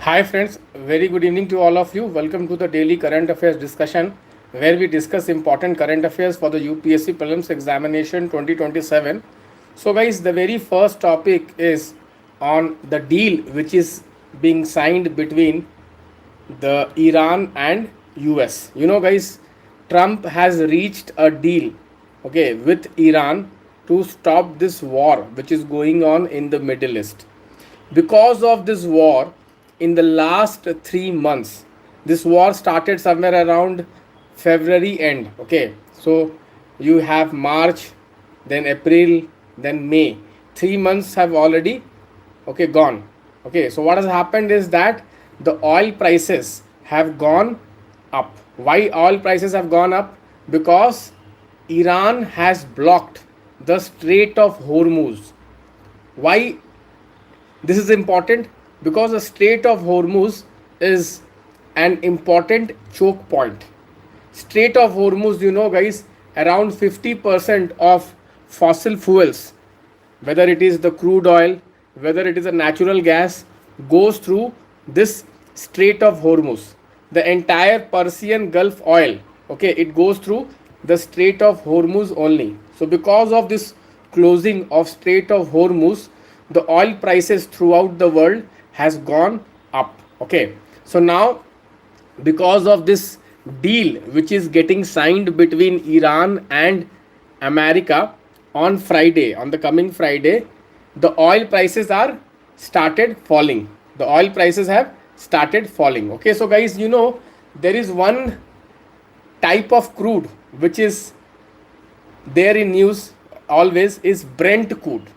Hi friends, very good evening to all of you. Welcome to the daily current affairs discussion where we discuss important current affairs for the UPSC Prelims examination 2027. So guys, the very first topic is on the deal which is being signed between the Iran and US. You know guys, Trump has reached a deal with Iran to stop this war which is going on in the Middle East. Because of this war, in the last 3 months, this war started somewhere around February end. So you have March, then April, then May. 3 months have already gone. So what has happened is that the oil prices have gone up. Why oil prices have gone up? Because Iran has blocked the Strait of Hormuz. Why this is important? Because the Strait of Hormuz is an important choke point. Strait of Hormuz, you know guys, around 50% of fossil fuels, whether it is the crude oil, whether it is a natural gas, goes through this Strait of Hormuz. The entire Persian Gulf oil, it goes through the Strait of Hormuz only. So because of this closing of Strait of Hormuz, the oil prices throughout the world has gone up. So now, because of this deal which is getting signed between Iran and America on Friday, on the coming Friday, the oil prices are started falling. The oil prices have started falling. So guys, you know, there is one type of crude which is there in news always is Brent crude.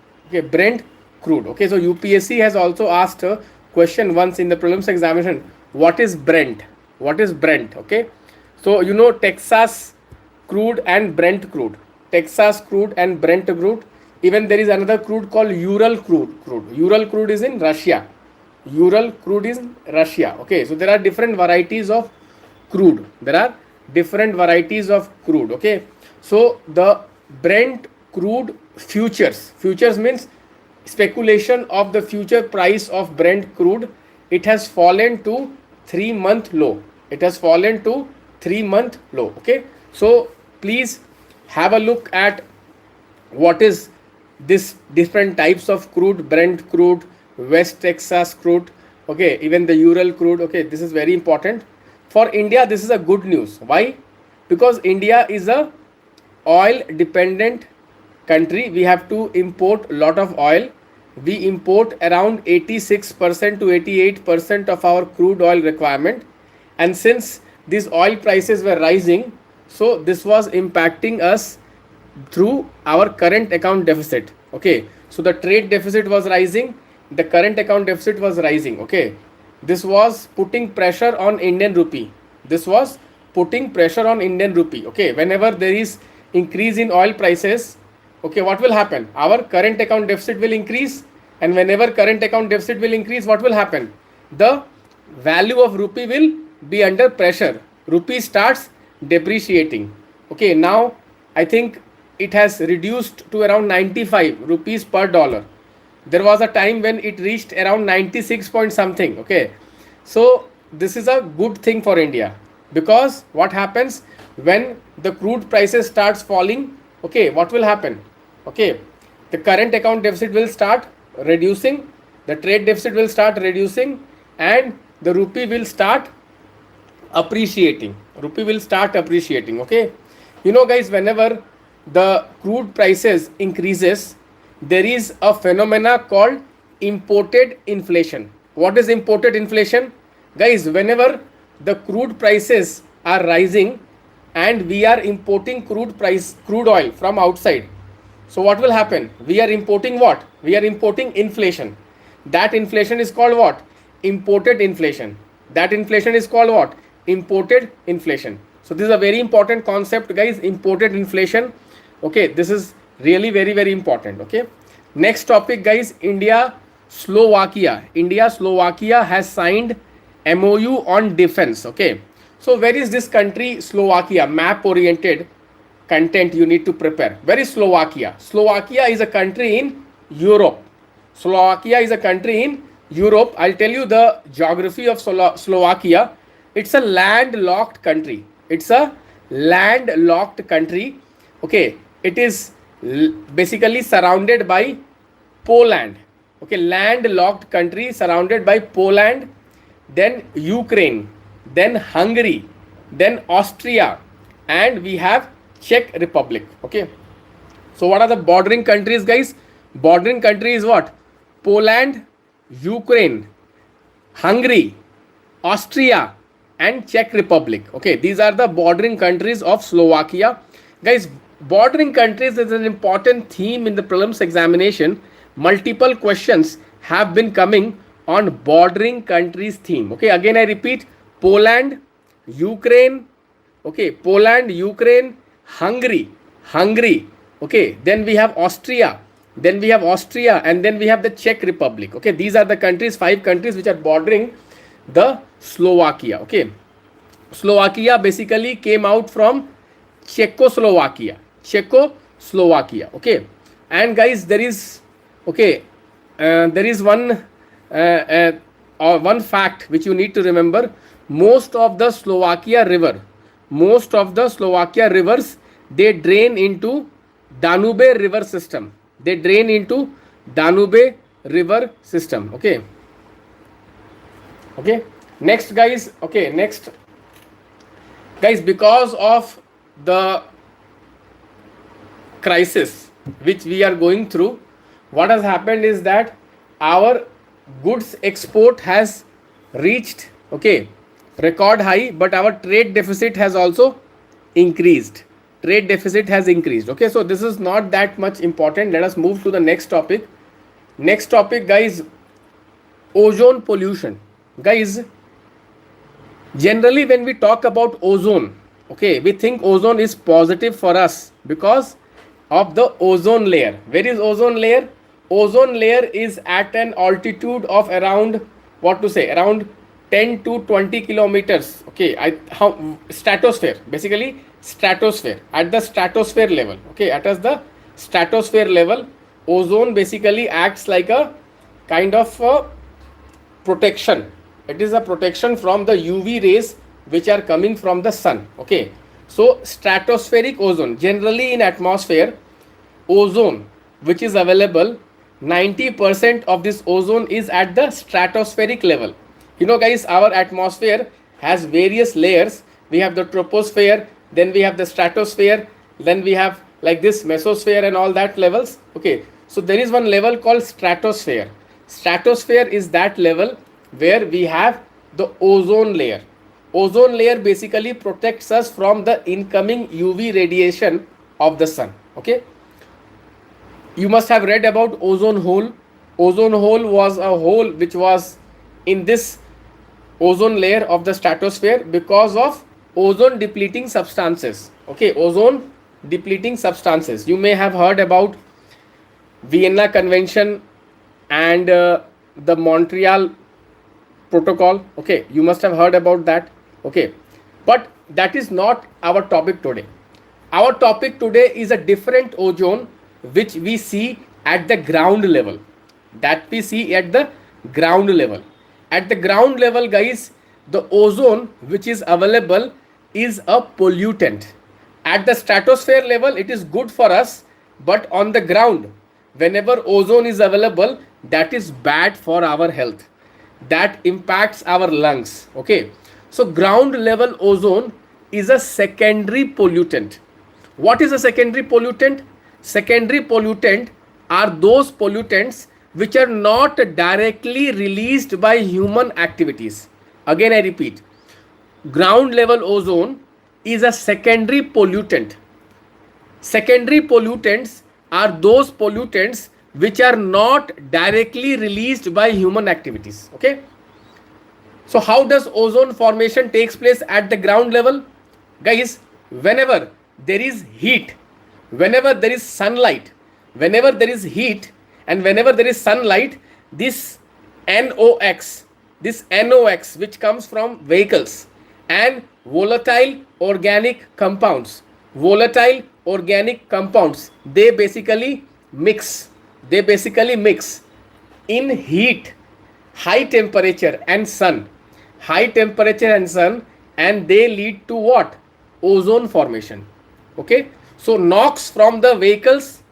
Brent crude. So UPSC has also asked a question once in the prelims examination, what is Brent? What is Brent? So you know Texas crude and Brent crude. Texas crude and Brent crude. Even there is another crude called Ural crude. Ural crude is in Russia. Ural crude is in Russia. So there are different varieties of crude. So the Brent crude futures means speculation of the future price of Brent crude, it has fallen to 3-month low. So please have a look at what is this different types of crude: Brent crude, West Texas crude, even the Ural crude. This is very important for India. This is a good news. Why? Because India is a oil dependent country. We have to import a lot of oil. We import around 86% to 88% of our crude oil requirement, and since these oil prices were rising, so this was impacting us through our current account deficit. So the trade deficit was rising, the current account deficit was rising. This was putting pressure on Indian rupee. Whenever there is increase in oil prices, what will happen? Our current account deficit will increase, and whenever current account deficit will increase, what will happen? The value of rupee will be under pressure. Rupee starts depreciating. Now I think it has reduced to around 95 rupees per dollar. There was a time when it reached around 96 point something. So this is a good thing for India, because what happens when the crude prices starts falling? What will happen? The current account deficit will start reducing, the trade deficit will start reducing, and the rupee will start appreciating. You know guys, whenever the crude prices increases, there is a phenomena called imported inflation. What is imported inflation? Guys, whenever the crude prices are rising and we are importing crude oil from outside, so what will happen? We are importing what? We are importing inflation. That inflation is called what? Imported inflation. Imported inflation. So this is a very important concept, guys. Imported inflation. This is really very, very important. Next topic, guys. India Slovakia has signed MOU on defense. So where is this country Slovakia? Map oriented content you need to prepare. Where is Slovakia? Slovakia is a country in Europe. Slovakia is a country in Europe. I'll tell you the geography of Slovakia. It's a landlocked country. It's a landlocked country. Okay, it is basically surrounded by Poland. Okay, landlocked country surrounded by Poland, then Ukraine, then Hungary, then Austria, and we have Czech Republic. Okay, so what are the bordering countries, guys? Bordering countries what? Poland, Ukraine, Hungary, Austria, and Czech Republic. Okay, these are the bordering countries of Slovakia. Guys, bordering countries is an important theme in the prelims examination. Multiple questions have been coming on bordering countries theme. Okay, again I repeat, Poland, Ukraine, okay, Poland, Ukraine, Hungary, okay, then we have Austria, and then we have the Czech Republic. Okay, these are the countries, 5 countries which are bordering the Slovakia. Okay, Slovakia basically came out from Czechoslovakia. Okay, and guys, there is one fact which you need to remember. Most of the Slovakia rivers, they drain into Danube river system. Okay, next guys, because of the crisis which we are going through, what has happened is that our goods export has reached record high, but our trade deficit has also increased. Okay, so this is not that much important. Let us move to the next topic. Guys, ozone pollution. Guys, generally when we talk about ozone, okay, we think ozone is positive for us because of the ozone layer. Where is ozone layer? Ozone layer is at an altitude of around, around 10 to 20 kilometers. Okay, stratosphere, at the stratosphere level. Okay, at the stratosphere level, ozone basically acts like a kind of protection. It is a protection from the UV rays which are coming from the sun. Okay, so stratospheric ozone, generally in atmosphere, ozone which is available, 90% of this ozone is at the stratospheric level. You know guys, our atmosphere has various layers. We have the troposphere, then we have the stratosphere, then we have like this mesosphere and all that levels. Okay, so there is one level called stratosphere. Stratosphere is that level where we have the ozone layer. Ozone layer basically protects us from the incoming UV radiation of the sun. Okay, you must have read about ozone hole. Ozone hole was a hole which was in this ozone layer of the stratosphere because of ozone depleting substances. Okay, ozone depleting substances. You may have heard about Vienna Convention and the Montreal Protocol. Okay, you must have heard about that. Okay, but that is not our topic today. Our topic today is a different ozone which we see at the ground level. At the ground level, guys, the ozone which is available is a pollutant. At the stratosphere level, it is good for us, but on the ground, whenever ozone is available, that is bad for our health. That impacts our lungs. Okay, so ground level ozone is a secondary pollutant. What is a secondary pollutant? Secondary pollutant are those pollutants which are not directly released by human activities. Again I repeat, ground level ozone is a secondary pollutant. Secondary pollutants are those pollutants which are not directly released by human activities. Okay, so how does ozone formation takes place at the ground level? Guys, whenever there is heat, whenever there is sunlight, whenever there is heat and whenever there is sunlight, this NOx which comes from vehicles and volatile organic compounds, they basically mix in heat. high temperature and sun, high temperature and sun, and they lead to what? Ozone formation. Okay, so NOx from the vehicles,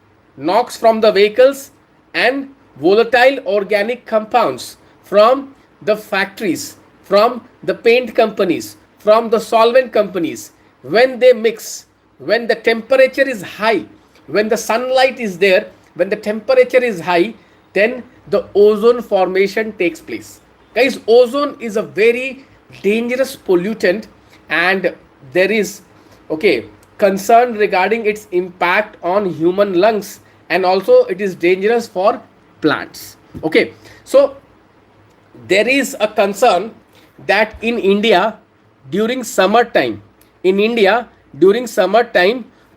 and volatile organic compounds from the factories, from the paint companies, from the solvent companies, when they mix, when the temperature is high, when the sunlight is there, when the temperature is high, then the ozone formation takes place. Guys, ozone is a very dangerous pollutant, and there is, okay, concern regarding its impact on human lungs, and also it is dangerous for plants. Okay, so there is a concern that in India during summertime,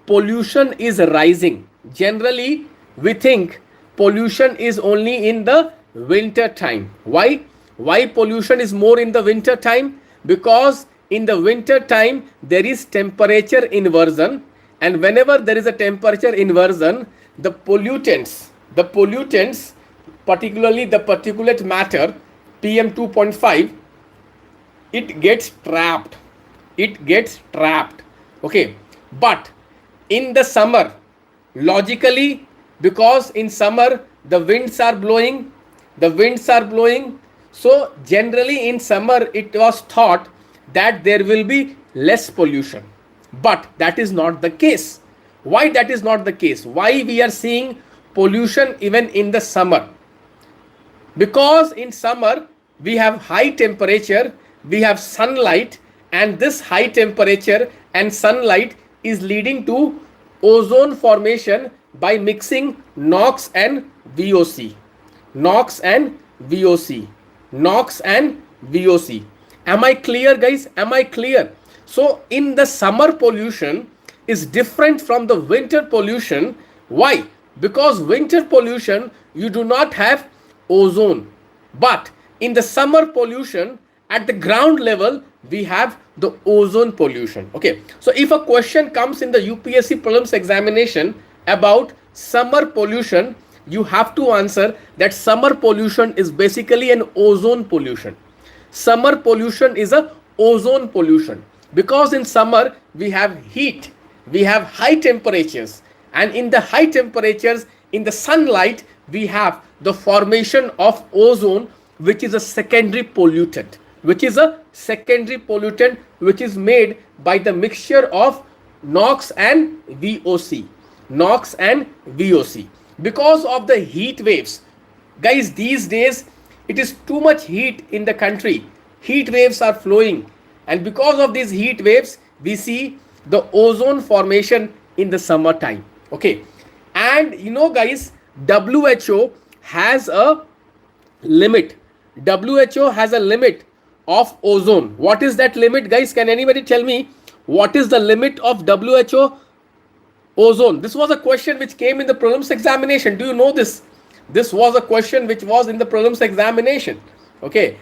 pollution is rising. Generally, we think pollution is only in the winter time. Why pollution is more in the winter time? Because in the winter time there is temperature inversion, and whenever there is a temperature inversion, the pollutants, particularly the particulate matter PM 2.5, it gets trapped. Okay, but in the summer, logically, because in summer the winds are blowing, so generally in summer it was thought that there will be less pollution, but that is not the case. Why that is not the case? Why we are seeing pollution even in the summer? Because in summer we have high temperature, we have sunlight, and this high temperature and sunlight is leading to ozone formation by mixing NOx and VOC. Am I clear, guys? Am I clear? So in the summer pollution is different from the winter pollution. Why? Because winter pollution you do not have ozone, but in the summer pollution at the ground level we have the ozone pollution. Okay, so if a question comes in the UPSC Prelims examination about summer pollution, you have to answer that summer pollution is basically an ozone pollution. Summer pollution is a ozone pollution, because in summer we have heat, we have high temperatures, and in the high temperatures, in the sunlight, we have the formation of ozone, which is a secondary pollutant, which is made by the mixture of NOx and VOC. Because of the heat waves, guys, these days it is too much heat in the country. Heat waves are flowing, and because of these heat waves we see the ozone formation in the summertime. Okay, and you know, guys, WHO has a limit. WHO has a limit of ozone. What is that limit, guys? Can anybody tell me what is the limit of WHO ozone? This was a question which came in the prelims examination. Do you know this? This was a question which was in the prelims examination. Okay,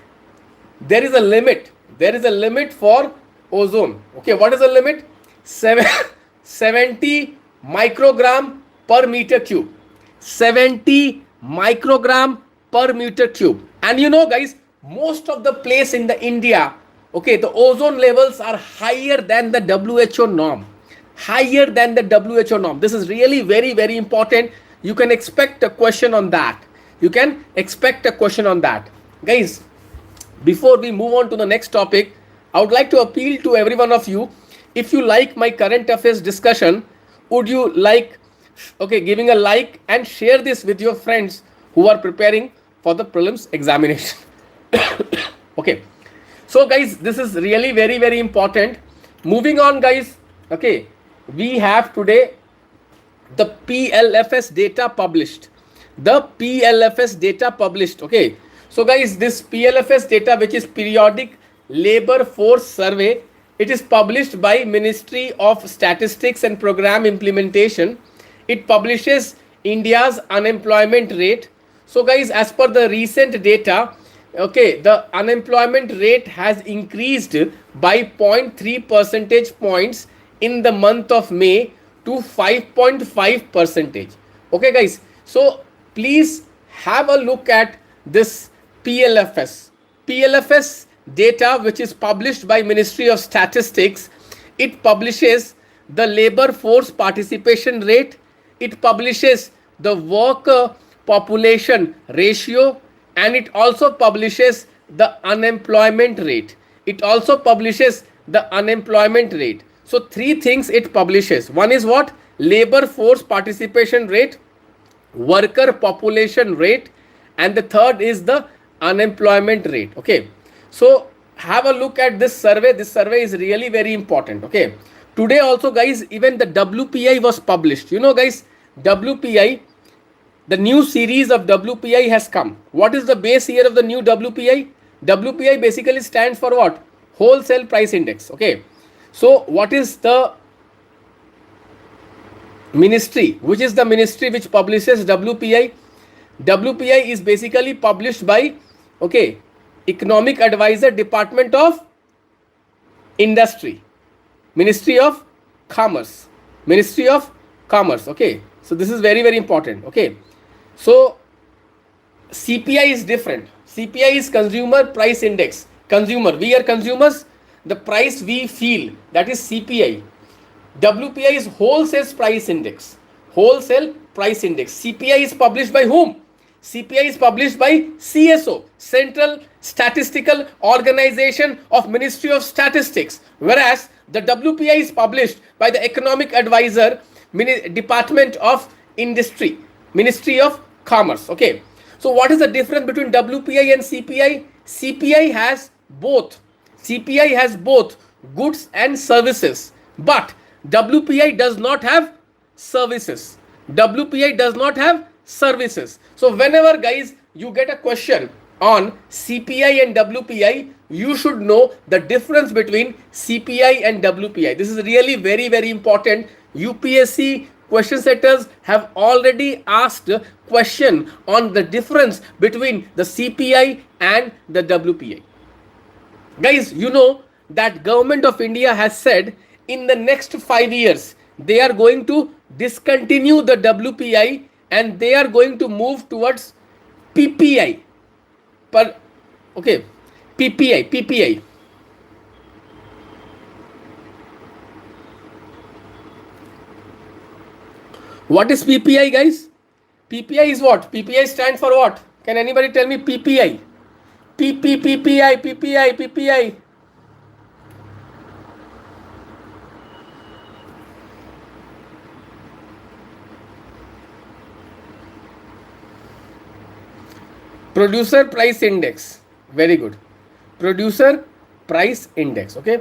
there is a limit. There is a limit for ozone. Okay, what is the limit? 70 microgram per meter cube. 70 microgram per meter cube. And you know, guys, most of the place in the India, okay, the ozone levels are higher than the WHO norm. This is really very, very important. You can expect a question on that. Guys, before we move on to the next topic, I would like to appeal to every one of you. If you like my current affairs discussion, would you like, okay, giving a like and share this with your friends who are preparing for the prelims examination. Okay, so guys, this is really very, very important. Moving on, guys. Okay, we have today the PLFS data published. Okay, so guys, this PLFS data, which is periodic labor force survey, it is published by Ministry of Statistics and Program Implementation. It publishes India's unemployment rate. So guys, as per the recent data, okay, the unemployment rate has increased by 0.3 percentage points in the month of May to 5.5%. Okay, guys, so please have a look at this PLFS. PLFS data, which is published by Ministry of Statistics, it publishes the labor force participation rate, it publishes the worker population ratio, and it also publishes the unemployment rate. It also publishes the unemployment rate. So three things it publishes. One is what? Labor force participation rate, worker population rate, and the third is the unemployment rate. Okay, so have a look at this survey. This survey is really very important. Okay, today also guys, even the WPI was published. You know guys, WPI, the new series of WPI has come. What is the base year of the new WPI? WPI basically stands for what? Wholesale price index. Okay, so what is the ministry? Which is the ministry which publishes WPI? WPI is basically published by, okay, Economic Advisor, Department of Industry, Ministry of Commerce, Ministry of Commerce. Okay, so this is very, very important. Okay, so CPI is different. CPI is Consumer Price Index. Consumer, we are consumers. The price we feel, that is CPI. WPI is Wholesale Price Index. Wholesale Price Index. CPI is published by whom? CPI is published by CSO, Central Statistical Organization of Ministry of Statistics, whereas the WPI is published by the Economic Advisor, Department of Industry, Ministry of Commerce. Okay, so what is the difference between WPI and CPI? CPI has both. CPI has both goods and services, but WPI does not have services. WPI does not have services. So whenever guys you get a question on CPI and WPI, you should know the difference between CPI and WPI. This is really very, very important. UPSC question setters have already asked a question on the difference between the CPI and the WPI. Guys, you know that Government of India has said in the next 5 years they are going to discontinue the WPI and they are going to move towards PPI. PPI. What is PPI, guys? PPI is what? PPI stands for what? Can anybody tell me PPI? PPI. Producer Price Index. Very good. Producer Price Index. Okay.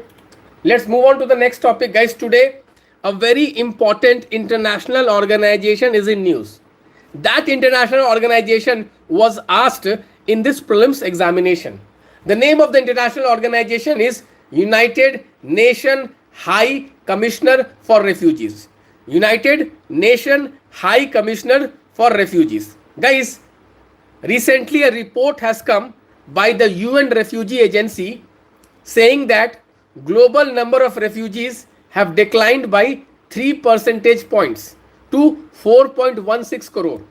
Let's move on to the next topic, guys. Today, a very important international organization is in news. That international organization was asked in this prelims examination. The name of the international organization is United Nations High Commissioner for Refugees. United Nations High Commissioner for Refugees. Guys, recently a report has come by the UN Refugee Agency saying that global number of refugees have declined by 3 percentage points to 4.16 crore.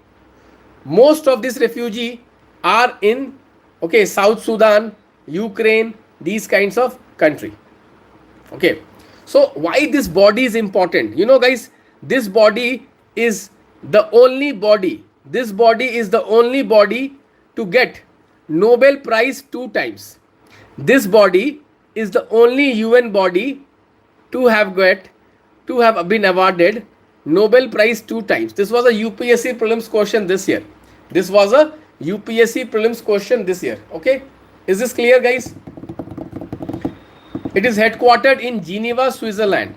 Most of these refugees are in South Sudan, Ukraine, these kinds of country. Okay, so why this body is important? You know guys, this body is the only body. This body is the only body to get Nobel Prize 2 times. This body is the only UN body to have been awarded Nobel Prize 2 times. This was a UPSC prelims question this year. Okay, is this clear, guys? It is headquartered in Geneva, Switzerland.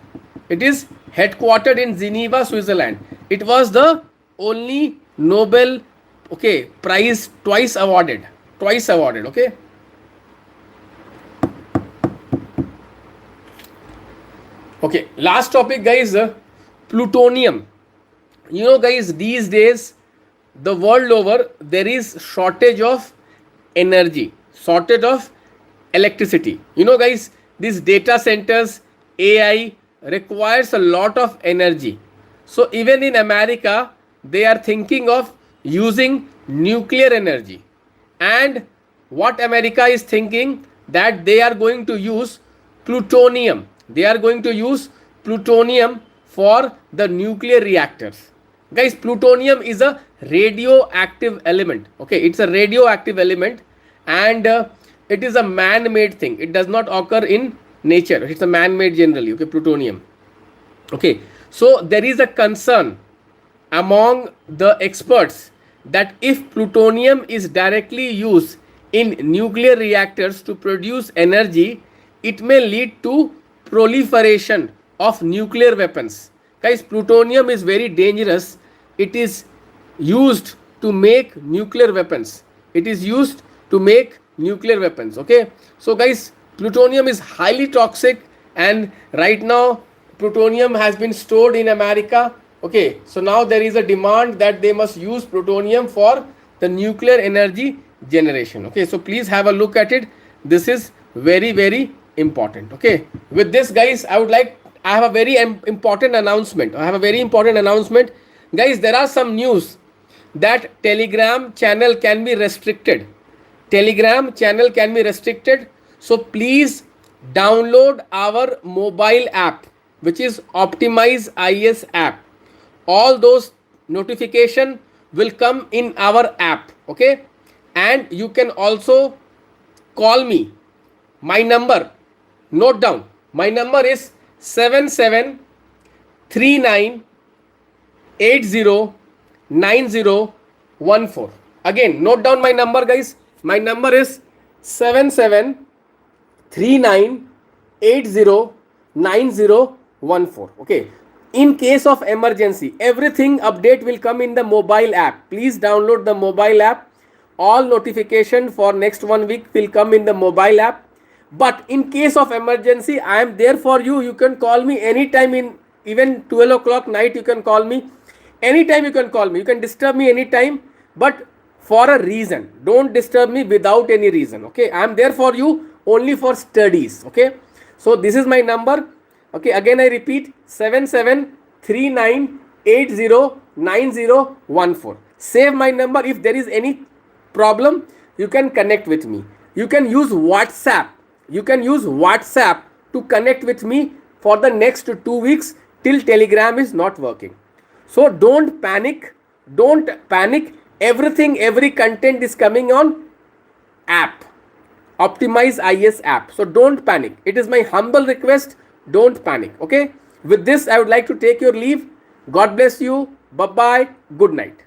It was the only Nobel prize twice awarded. Okay, last topic, guys, plutonium. You know guys, these days the world over there is shortage of energy, shortage of electricity. You know guys, these data centers, AI requires a lot of energy. So even in America, they are thinking of using nuclear energy. And what America is thinking, that they are going to use plutonium. They are going to use plutonium for the nuclear reactors. Guys, plutonium is a radioactive element. Okay, it's a radioactive element, and it is a man-made thing. It does not occur in nature. It's a man-made generally. Okay, plutonium. Okay, so there is a concern among the experts that if plutonium is directly used in nuclear reactors to produce energy, it may lead to proliferation of nuclear weapons. Guys, plutonium is very dangerous. It is used to make nuclear weapons. It is used to make nuclear weapons. Okay, so guys, plutonium is highly toxic, and right now plutonium has been stored in America. Okay, so now there is a demand that they must use plutonium for the nuclear energy generation. Okay, so please have a look at it. This is very, very important. Okay, with this, guys, I have a very important announcement. Guys, there are some news that Telegram channel can be restricted. Telegram channel can be restricted. So please download our mobile app, which is OPTIMIZEIAS app. All those notification will come in our app. Okay, and you can also call me. My number, note down, my number is 7739809014. Again, note down my number, guys. My number is 7739809014. Okay, in case of emergency, everything update will come in the mobile app. Please download the mobile app. All notification for next 1 week will come in the mobile app. But in case of emergency, I am there for you. You can call me anytime, in even 12 o'clock night. You can call me anytime. You can call me. You can disturb me anytime, but for a reason. Don't disturb me without any reason. Okay, I am there for you only for studies. Okay, so this is my number. Okay, again I repeat, 7739809014. Save my number. If there is any problem, you can connect with me. You can use WhatsApp. To connect with me for the next 2 weeks till Telegram is not working. So don't panic. Every content is coming on app, OPTIMIZEIAS app. So don't panic. It is my humble request. Don't panic. Okay, with this I would like to take your leave. God bless you. Bye bye. Good night.